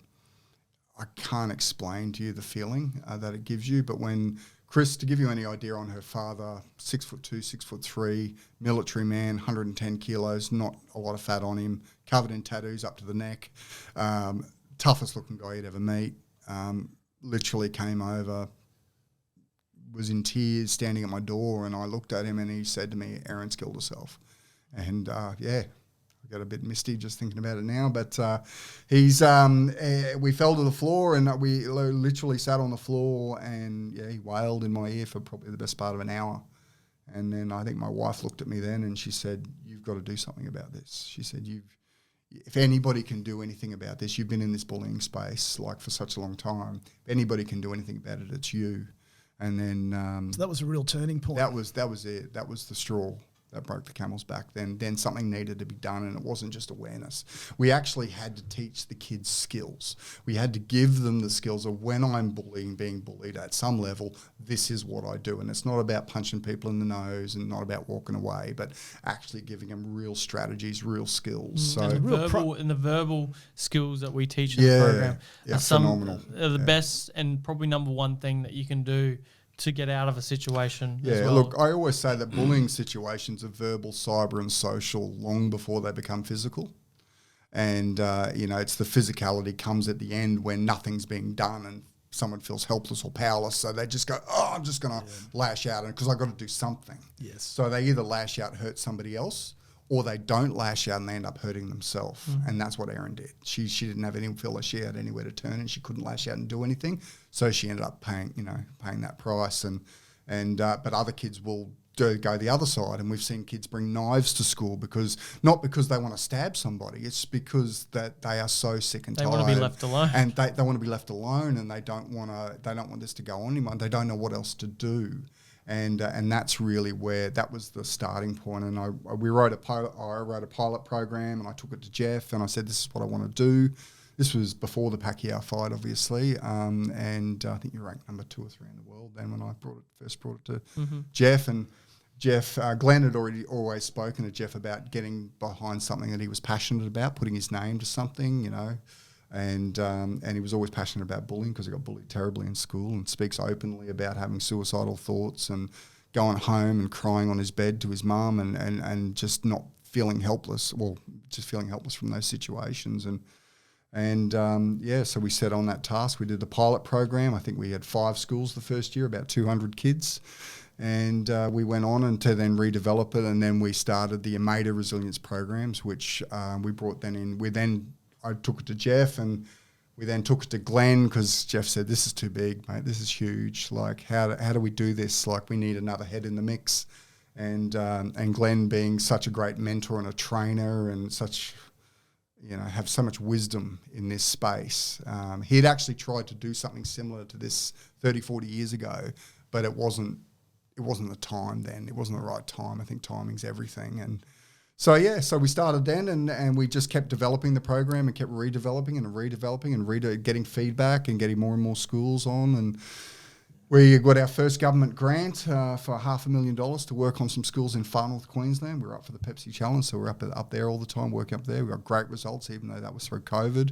I can't explain to you the feeling that it gives you. But when Chris, to give you any idea on her father, 6'2", 6'3", military man, 110 kilos, not a lot of fat on him, covered in tattoos up to the neck, toughest looking guy you'd ever meet, literally came over, was in tears, standing at my door, and I looked at him and he said to me, "Erin's killed herself." And I got a bit misty just thinking about it now, but we fell to the floor and we literally sat on the floor, and he wailed in my ear for probably the best part of an hour. And then I think my wife looked at me then and she said, "You've got to do something about this." She said, if anybody can do anything about this, you've been in this bullying space like for such a long time. If anybody can do anything about it, it's you. And then so that was a real turning point. That was it. That was the straw that broke the camel's back. Then something needed to be done, and it wasn't just awareness. We actually had to teach the kids skills. We had to give them the skills of, when I'm being bullied at some level, this is what I do. And it's not about punching people in the nose and not about walking away, but actually giving them real strategies, real skills. And the verbal skills that we teach in the program are phenomenal. Are the best and probably number one thing that you can do to get out of a situation as well. Look, I always say that bullying situations are verbal, cyber and social long before they become physical. And, it's the physicality comes at the end when nothing's being done and someone feels helpless or powerless. So they just go, I'm just going to lash out because I've got to do something. Yes. So they either lash out, hurt somebody else, or they don't lash out and they end up hurting themselves. And that's what Erin did. She didn't have any feel like she had anywhere to turn, and she couldn't lash out and do anything. So she ended up paying that price. But other kids will go the other side, and we've seen kids bring knives to school not because they want to stab somebody, it's because that they are so sick and tired. They want to be left alone. And they want to be left alone, and they don't want this to go on anymore. They don't know what else to do. And that's really where that was the starting point. And I wrote a pilot program, and I took it to Jeff, and I said, "This is what I want to do." This was before the Pacquiao fight, obviously, and I think you ranked number 2 or 3 in the world then when I first brought it to Jeff. And Jeff, Glenn had always spoken to Jeff about getting behind something that he was passionate about, putting his name to something, And he was always passionate about bullying because he got bullied terribly in school, and speaks openly about having suicidal thoughts and going home and crying on his bed to his mum and just not feeling helpless, just feeling helpless from those situations. And so we set on that task. We did the pilot program. I think we had 5 schools the first year, about 200 kids. And we went on and to then redevelop it, and then we started the AMADA resilience programs, which we brought then in. I took it to Jeff, and we then took it to Glenn, because Jeff said, "This is too big, mate. This is huge. Like, how do we do this? Like, we need another head in the mix." And Glenn, being such a great mentor and a trainer, and such, have so much wisdom in this space. He had actually tried to do something similar to this 30, 40 years ago, but it wasn't the time then. It wasn't the right time. I think timing's everything. And so we started then, and we just kept developing the program and kept redeveloping and getting feedback and getting more and more schools on. And we got our first government grant for $500,000 to work on some schools in far north Queensland. We were up for the Pepsi Challenge, so we're up there all the time, working up there. We got great results, even though that was through COVID.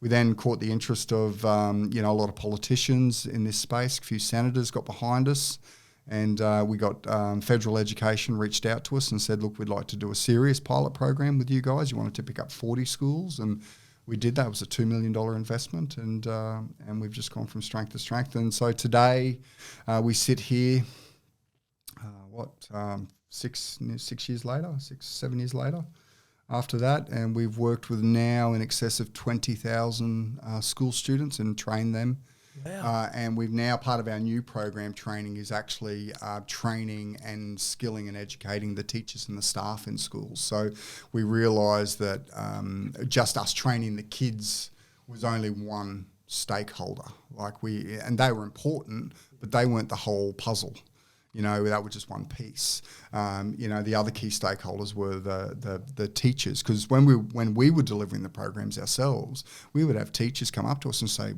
We then caught the interest of a lot of politicians in this space. A few senators got behind us. And we got federal education reached out to us and said, "Look, we'd like to do a serious pilot program with you guys. You wanted to pick up 40 schools." And we did that. It was a $2 million investment, and we've just gone from strength to strength. And so today we sit here, 7 years later after that, and we've worked with now in excess of 20,000 school students and trained them. Wow. And we've now, part of our new program training is actually training and skilling and educating the teachers and the staff in schools. So we realised that just us training the kids was only one stakeholder. And they were important, but they weren't the whole puzzle. That was just one piece. The other key stakeholders were the teachers, because when we were delivering the programs ourselves, we would have teachers come up to us and say,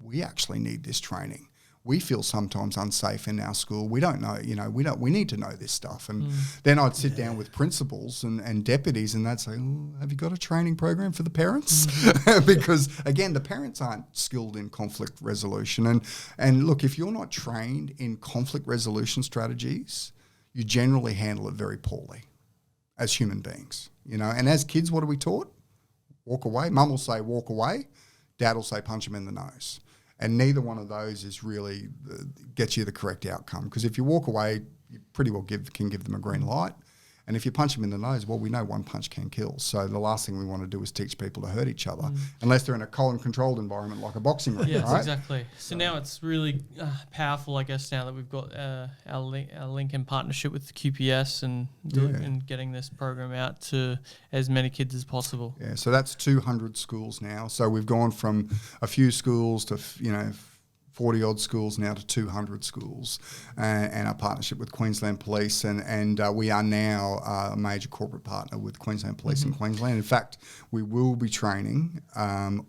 "We actually need this training. We feel sometimes unsafe in our school. We don't know, we need to know this stuff." And then I'd sit down with principals and deputies, and they'd say, "Have you got a training program for the parents?" Because again, the parents aren't skilled in conflict resolution. And look, if you're not trained in conflict resolution strategies, you generally handle it very poorly as human beings, And as kids, what are we taught? Walk away. Mum will say, "Walk away." Dad will say, "Punch him in the nose." And neither one of those is really gets you the correct outcome. Because if you walk away, you pretty well can give them a green light. And if you punch them in the nose, well, we know one punch can kill. So the last thing we want to do is teach people to hurt each other, unless they're in a controlled environment like a boxing ring. Yes, right? Exactly. So now it's really powerful, I guess, now that we've got our link in partnership with the QPS and getting this program out to as many kids as possible. Yeah, so that's 200 schools now. So we've gone from a few schools to 40-odd schools now to 200 schools, and our partnership with Queensland Police, and we are now a major corporate partner with Queensland Police in Queensland. In fact, we will be training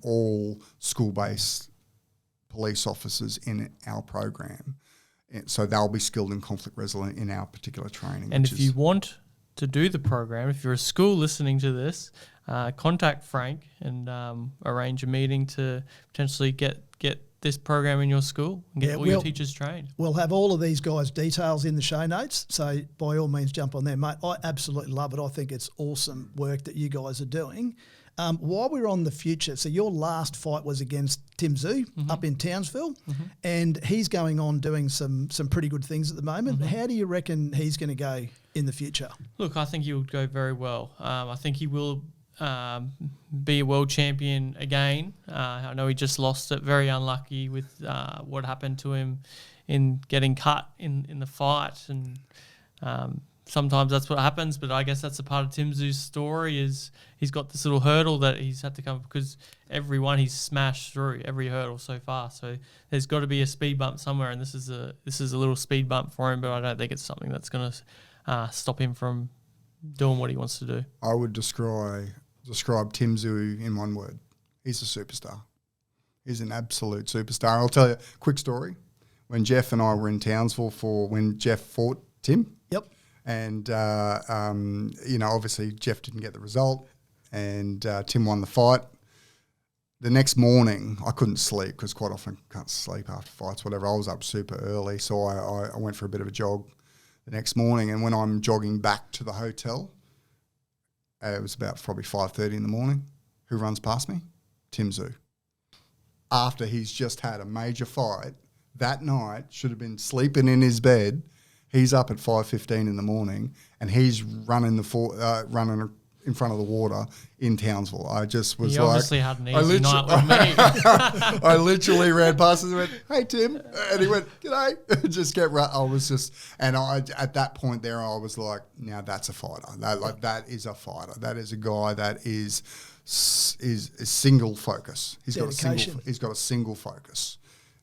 all school-based police officers in our program, so they'll be skilled in conflict resolution in our particular training. And if you want to do the program, if you're a school listening to this, contact Frank and arrange a meeting to potentially get this program in your school and get all your teachers trained. We'll have all of these guys' details in the show notes, so by all means jump on there, mate. I absolutely love it. I think it's awesome work that you guys are doing. While we're on the future, so your last fight was against Tim Zhu up in Townsville, and he's going on doing some pretty good things at the moment. How do you reckon he's going to go in the future? Look, I think he will go very well. I think he will be a world champion again. I know he just lost it, very unlucky with what happened to him in getting cut in the fight, and sometimes that's what happens, but I guess that's a part of Tim Zhu's story, is he's got this little hurdle that he's had to come, because everyone he's smashed through, every hurdle so far, so there's got to be a speed bump somewhere, and this is a little speed bump for him, but I don't think it's something that's going to stop him from doing what he wants to do. I would describe Tim Zhu in one word. He's a superstar. He's an absolute superstar. I'll tell you a quick story. When Jeff and I were in Townsville when Jeff fought Tim. Yep. And, obviously Jeff didn't get the result, and Tim won the fight. The next morning, I couldn't sleep, because quite often I can't sleep after fights, whatever. I was up super early, so I went for a bit of a jog the next morning. And when I'm jogging back to the hotel, it was about probably 5:30 in the morning. Who runs past me? Tim Tszyu. After he's just had a major fight, that night should have been sleeping in his bed. He's up at 5:15 in the morning, and he's running running in front of the water in Townsville. I just was he like, obviously had an easy night with me. I literally ran past him and went, "Hey Tim," and he went, "G'day." Just get right. I was just, and I at that point there, I was like, "Now that's a fighter. That is a fighter. That is a guy that is single focus. He's got a single focus."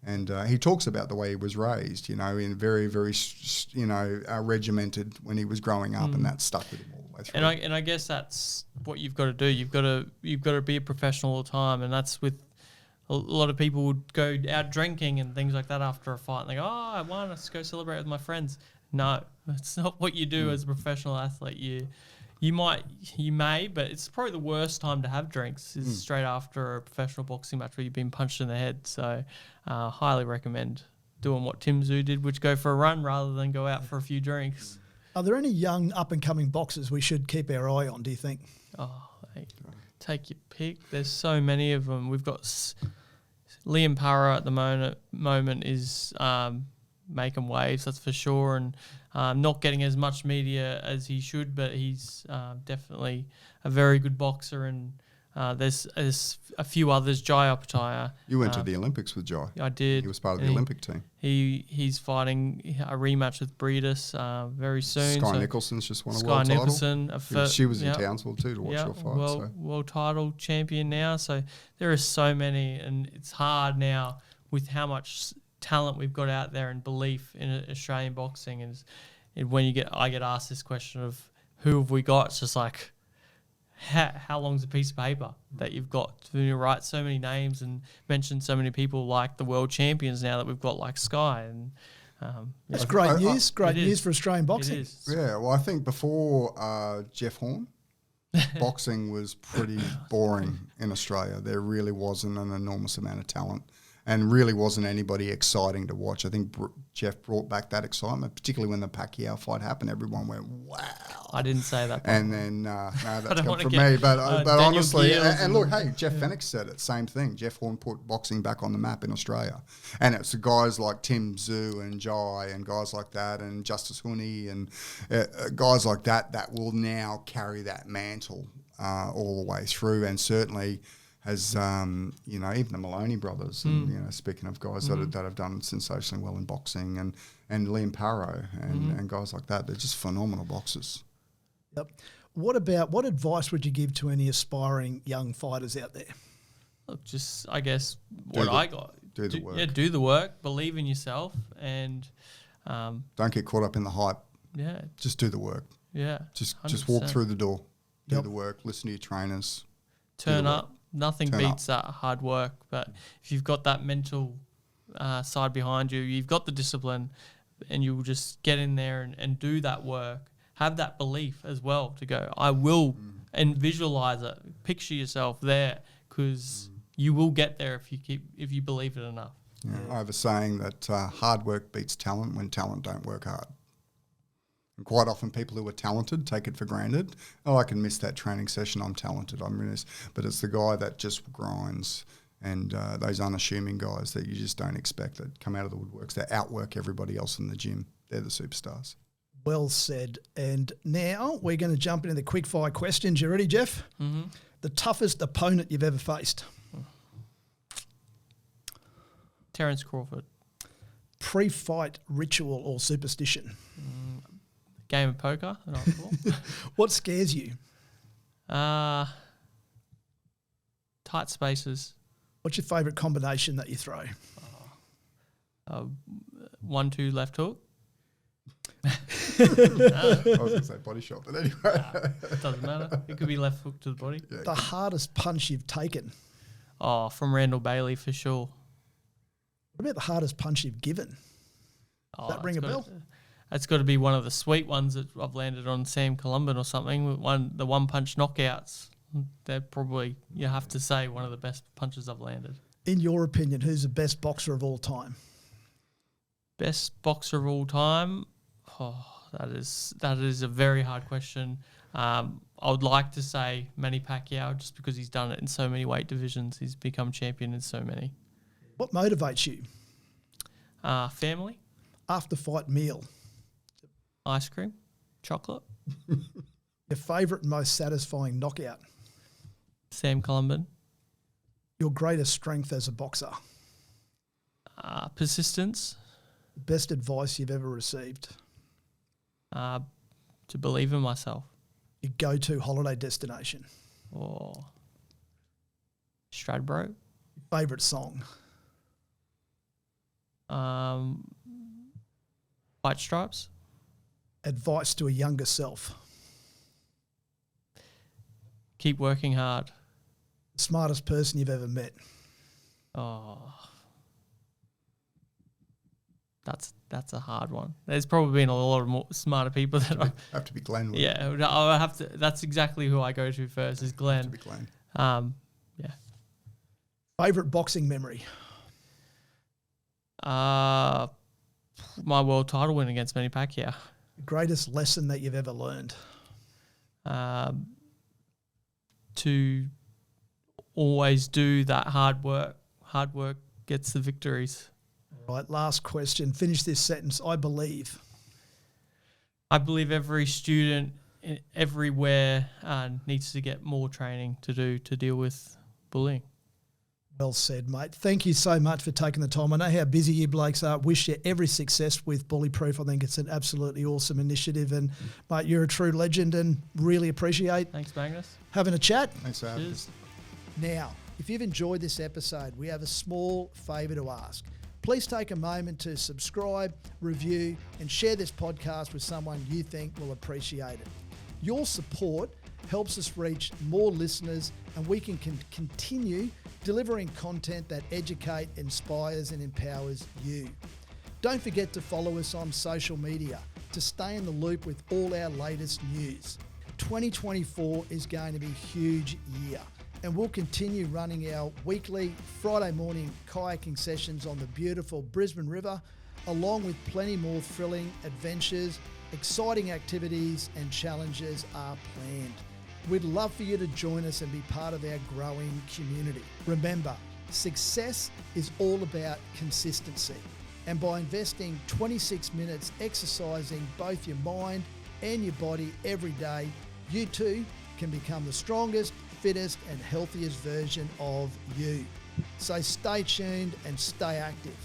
And he talks about the way he was raised, in very, very, regimented when he was growing up, and that stuck with him all the way through. And I guess that's what you've got to do. You've got to be a professional all the time, and that's with a lot of people would go out drinking and things like that after a fight, and they go, "Oh, I won. Let's go celebrate with my friends." No, that's not what you do as a professional athlete. You may, but it's probably the worst time to have drinks is straight after a professional boxing match where you've been punched in the head. So highly recommend doing what Tim Tszyu did, which go for a run rather than go out for a few drinks. Are there any young up-and-coming boxers we should keep our eye on, do you think? Oh, hey, take your pick. There's so many of them. We've got Liam Parra at the moment is making waves, that's for sure, and not getting as much media as he should, but he's definitely a very good boxer, and there's a few others. Jai Opataya. You went to the Olympics with Jai. I did. He was part of the Olympic team. He's fighting a rematch with Breedis very soon. Sky Nicholson's just won a Sky world Nicholson, title. She was in Townsville too to watch your fight. World title champion now. So there are so many, and it's hard now with how much talent we've got out there and belief in Australian boxing. And when I get asked this question of who have we got, it's just like, how long's a piece of paper that you've got to write so many names and mention so many people like the world champions now that we've got like Sky. And it's great news. Great news for Australian boxing. It is. Yeah, well, I think before Jeff Horn, boxing was pretty boring in Australia. There really wasn't an enormous amount of talent. And really wasn't anybody exciting to watch. I think Jeff brought back that excitement, particularly when the Pacquiao fight happened. Everyone went, "Wow!" I didn't say that. And then that's come from me. But honestly, and look, hey, Jeff Fenech said it. Same thing. Jeff Horn put boxing back on the map in Australia, and it's the guys like Tim Tszyu and Jai and guys like that, and Justice Huni and guys like that will now carry that mantle all the way through, and certainly. As even the Maloney brothers, and speaking of guys that have done sensationally well in boxing, and Liam Parra and guys like that, they're just phenomenal boxers. Yep. What advice would you give to any aspiring young fighters out there? Look, just I guess I got. Do the work. Yeah, do the work. Believe in yourself, and don't get caught up in the hype. Yeah, just do the work. Yeah, just walk through the door. Do the work. Listen to your trainers. Turn up. Nothing beats that hard work, but if you've got that mental side behind you, you've got the discipline, and you'll just get in there and do that work. Have that belief as well to go, I will, and visualize it. Picture yourself there, because you will get there if you believe it enough. Yeah. I have a saying that hard work beats talent when talent don't work hard. And quite often people who are talented take it for granted. Oh, I can miss that training session. I'm talented. But it's the guy that just grinds and those unassuming guys that you just don't expect that come out of the woodworks. They outwork everybody else in the gym. They're the superstars. Well said. And now we're going to jump into the quick fire questions. You ready, Jeff? Mm-hmm. The toughest opponent you've ever faced? Terence Crawford. Pre-fight ritual or superstition? Game of poker. What scares you? Tight spaces. What's your favourite combination that you throw? 1-2 left hook. I was going to say body shot, but anyway. It doesn't matter. It could be left hook to the body. Yeah, the hardest punch you've taken? Oh, from Randall Bailey for sure. What about the hardest punch you've given? Does that ring a bell? That's got to be one of the sweet ones that I've landed on Sam Columban or something. The one-punch knockouts. They're probably, you have to say, one of the best punches I've landed. In your opinion, who's the best boxer of all time? Best boxer of all time? Oh, that is a very hard question. I would like to say Manny Pacquiao, just because he's done it in so many weight divisions. He's become champion in so many. What motivates you? Family, After fight meal. ice cream, chocolate. Your favourite and most satisfying knockout. Sam Columban. Your greatest strength as a boxer. Persistence. Best advice you've ever received. To believe in myself. Your go-to holiday destination. Or Stradbroke. Favourite song. White Stripes. Advice to a younger self. Keep working hard. Smartest person you've ever met. Oh, that's a hard one. There's probably been a lot of more smarter people that I Have to be Glenn. yeah. I have to. That's exactly who I go to first. Is Glenn. Have to be Glenn. Yeah. Favourite boxing memory. My world title win against Manny Pacquiao. Greatest lesson that you've ever learned. To always do that hard work. Hard work gets the victories. Right, last question. Finish this sentence. I believe. Every student everywhere needs to get more training to deal with bullying. Well said, mate. Thank you so much for taking the time. I know how busy you blokes are. Wish you every success with Bullyproof. I think it's an absolutely awesome initiative. And, mate, you're a true legend and really appreciate Thanks, Magnus. having a chat. Thanks for having us. Now, if you've enjoyed this episode, we have a small favour to ask. Please take a moment to subscribe, review, and share this podcast with someone you think will appreciate it. Your support helps us reach more listeners, and we can continue delivering content that educate, inspires, and empowers you. Don't forget to follow us on social media to stay in the loop with all our latest news. 2024 is going to be a huge year, and we'll continue running our weekly Friday morning kayaking sessions on the beautiful Brisbane River, along with plenty more thrilling adventures, exciting activities and challenges are planned. We'd love for you to join us and be part of our growing community. Remember, success is all about consistency. And by investing 26 minutes exercising both your mind and your body every day, you too can become the strongest, fittest and healthiest version of you. So stay tuned and stay active.